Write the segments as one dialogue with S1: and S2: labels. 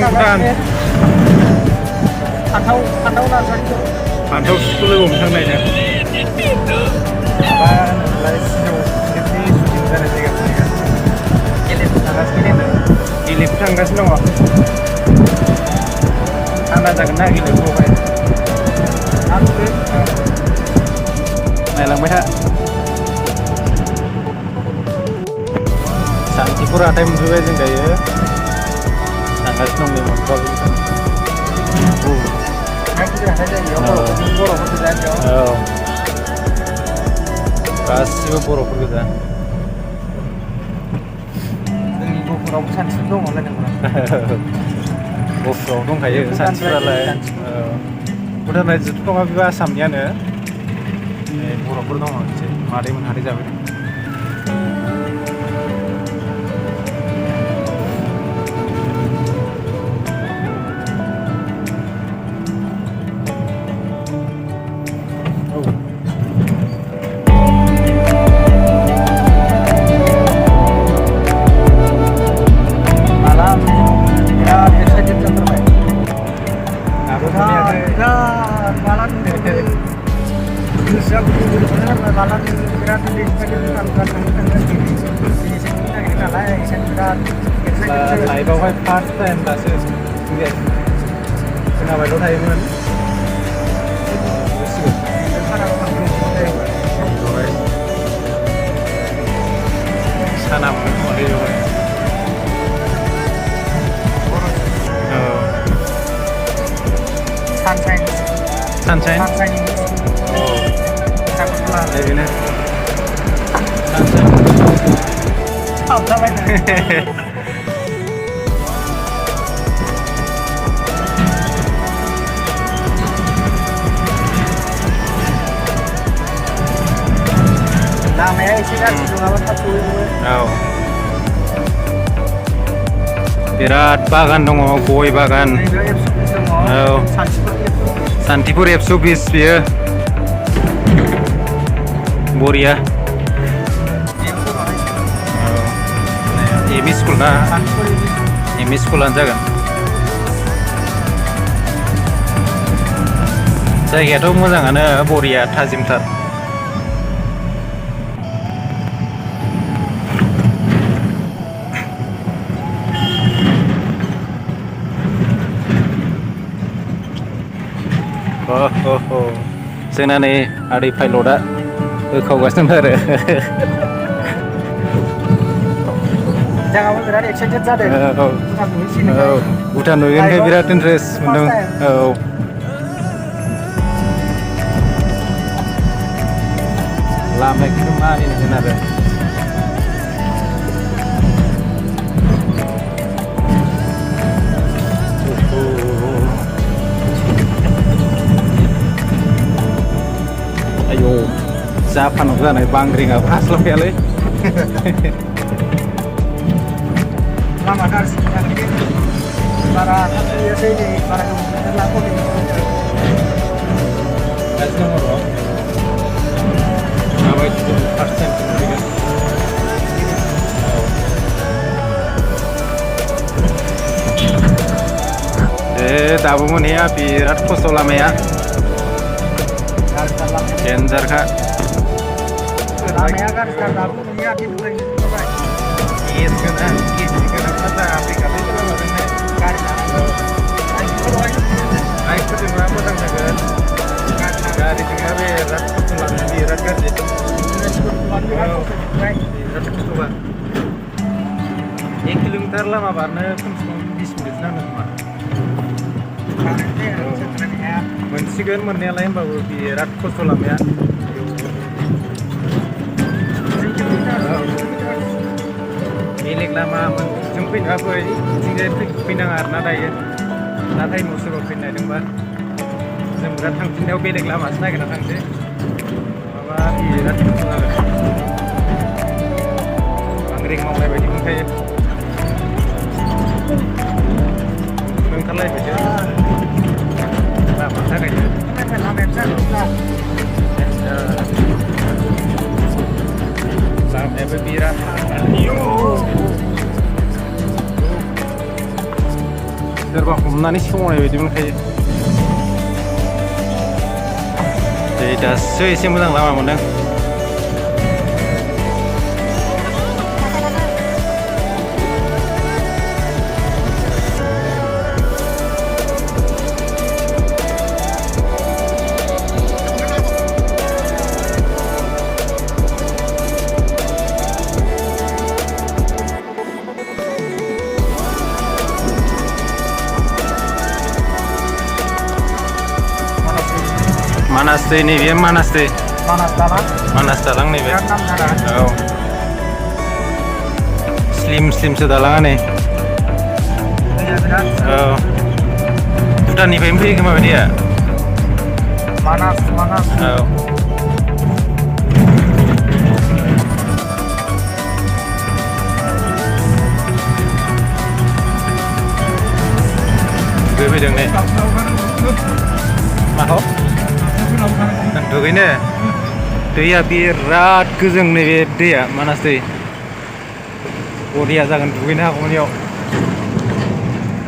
S1: भुटान
S2: फान्थाव नार्सारि दं
S1: फान्थाव स्कुल लोगो हमथांनायनो
S2: माबा होनोमोनलाय सिजौ फिल्मनि शुटिं जानाय जायगा गेलेनो थांगासिनो
S1: गेलेफु थांगासिनो दङ
S2: थान्दा जागोन ना गेलेफुआवहाय
S1: नायलांबाय था सान्तिपुर हाथाय मोनफैबाय जों दायो थांगासिनो दं नै मोनथ'वाखै औ गासिबो बर'फोर गोजा
S2: जोंनि गहपुरावबो सानस्रि दङ लोगोफोरा
S1: गहपुराव दंखायो सानस्रिफ्रालाय भुटान रायजोथ' नङा बेबो आसामनियानो बर'फोर दङ एसे मादैमोन हाथाय जाबाय लाइफआवहाय फार्स्ट टाइम दासो खोनाबायल' थायोमोन साना मोनो सानशाइन बेनो
S2: लामाया एसे गाज्रि नङाबा थाब सहैगौमोन
S1: बिराद बागान दङ गय बागान सान्तिपुर एबसु बिच बियो बरिया एमइ स्कुल ना एमइ स्कुलानो जागोन जायगायाथ' मोजाङानो बरिया थाजिमथार जोंना नै आदै पाइलटआ होखावगासिनो आरो
S2: जोंहाबो बिराद एक्साइटेड जादों
S1: भुटान नुयैखाय बिराद इन्टारेस्ट मोनदों लामाखौ मानिनांगोन आरो आयौ जापानाव जानाय बांग्रिंआबो हास्लाबखायालै
S2: लामा गाज्रिनि थाखायनो बारा थांफैयासै नै बारा गोबाव लाख'लै
S1: गाज्रि दङ र' माबायदि फार्स्ट टाइम फैगोन दाबो मोनहैया बिराद खस्थ' लामाया डेन्जारखा
S2: लामाया गाज्रिथार दाबो मोनहैया खिन्थु
S1: गेस गोनां गेसनि गोनांथार जाना फैखाबाय लामाजोंहाय
S2: गारि
S1: बाइकफोरजोंबा मोजां जागोन गारिजोंबा बिराद खस्थ' लामाया बिराद गाज्रि बिराद खस्थ'बा 1 किल'मिटार लामा बारनो खमसे खम 20 मिनिट नांगौ खोमा मोनसिगोन मोननायालाय होमबाबो बिराद खस्थ' लामाया बेलेग लामा जों फैनो फै बिथिंजाय फैनाङा आरोना दायो नाथाय मुसुराव फैनो नागिरदोंबा जों बिराद थांफिननायाव बेलेग लामासो नागिरना थांसै माबा बिराद खस्थ' जागोन बांग्रिं मावनाय बायदि मोनखायो ओंखारलायबायसो लामानि थाखायनो लामायाबो बिराद सोरबा हमनानै सोमावनाय बायदि मोनखायो। दासो एसे मोजां लामा मोनदों। मानास दै नैबे मानास दै मानास दालां नैबे औ स्लिमसो दालाङा नै औ भुटाननिफ्रायनो फैयो खोमा दैया
S2: मानास
S1: औ फैदों नै माखौ दुगैनो दैया बिराद गोजों नैबे दैया मानास दै बरिया जागोन दुगैनो हागौमोन इयाव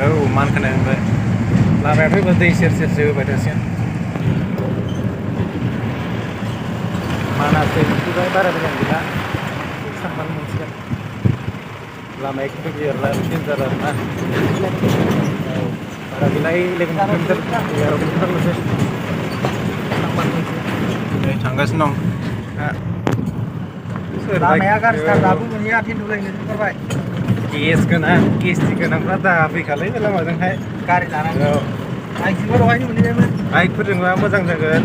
S1: औ मानखोनाय मोनबाय लामायाथ' एबार दै सेर सेरसो होबाय थासिगोन मानास दै मोनफैबाय बारा गोजान गैला थांबानो मोनसिगोन लामाया खिन्थु बिराद डेन्जार आरोना औ बारा गैला 11 किल'मिटार 11 किल'मिटारल'सै थांगासिनो दं
S2: लामाया गाज्रिथार दाबो मोनहैया खिन्थुलायनो ओंखारबाय
S1: गेस गोनां गेसट्रिक गोनांफ्रा दा फैखालै बे लामाजोंहाय
S2: गारि लानांगौ बाइकजोंबा दहायनो मोनहैबायमोन
S1: बाइकफोरजोंबा मोजां जागोन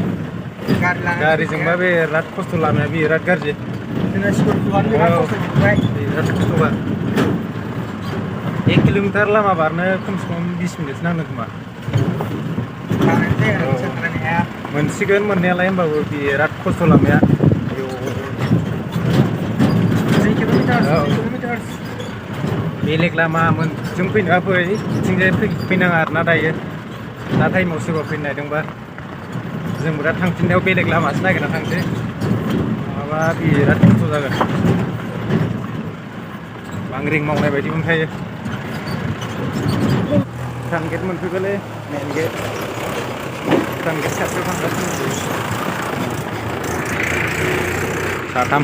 S1: गारिजोंबा बिराद खस्थ' लामाया बिराद गाज्रि
S2: जोंना स्कुलखौहानो बिराद खस्थ' मोनबाय
S1: बिराद खस्थ'बा 1 किल'मिटार लामा बारनो खमसे खम 20 मिनिटसो नांदों खोमा मोनसिगोन मोननायालाय होमबाबो बिराद खस्थ' लामाया बेलेग लामाजों फैनोबा फै बिथिंजाय फैनाङा आरोना दायो दा टाइमाव सोरबा फैनो नागिरदोंबा जोंबो दा थांफिननायाव बेलेग लामासो नागिरना थांसै नङाबा बिराद खस्थ' जागोन बांग्रिं मावनाय बायदि मोनखायो भुटान गेट मोनफैबायलै मेन गेट भुटान गेट खाथियाव थांगासिनो साथाम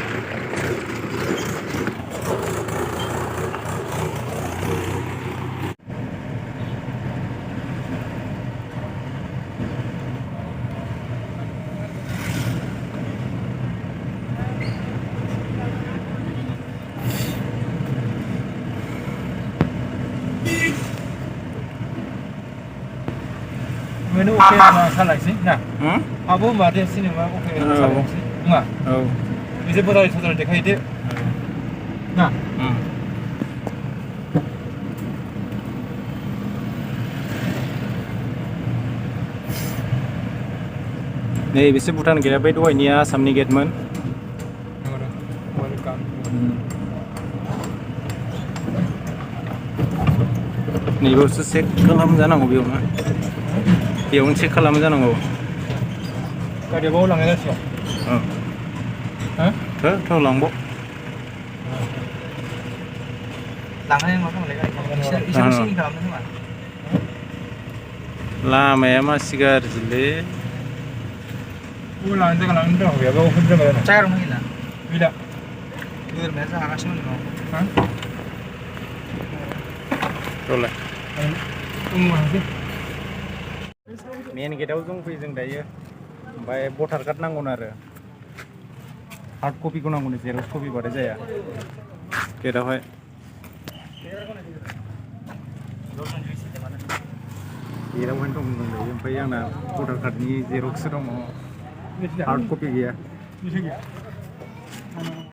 S2: Menu oke sama salah sih, nah. Apa mbak dia sini mbak oke sama salah sih, enggak?
S1: Oh.
S2: Bisa berada di dekat itu. Nah.
S1: नै बिसोर भुटान गेटआ बै दहायनिया आसामनि गेटमोन नैबावसो चेक खालाम जानांगौ बेयावनो चेक खालाम जानांगौ
S2: गारिया बाव लांनाय जासिगोन
S1: थ' लांबाव
S2: लांनाय मा खालामलाय गारिखौ एसे सिनि खालामनो खोमा
S1: लामाया मासि गाज्रिलै
S2: लांनो जायगा लांनो दं बेयाव होदों जायगा दं गैला गैला गोरमाया जागासिनो दं
S1: र'लाय मेन गेटआव दंफैयो जों दायो ओमफ्राय भटार कार्ड नांगौनो आरो हार्ड कपिखौ नांगौनो जेरक्स कपि बाथाय जाया गेटआवहाय गेटआवहाय दं दायो ओमफ्राय आंना भटार कार्डनि जेरक्ससो दङ हार्ड कपि गैया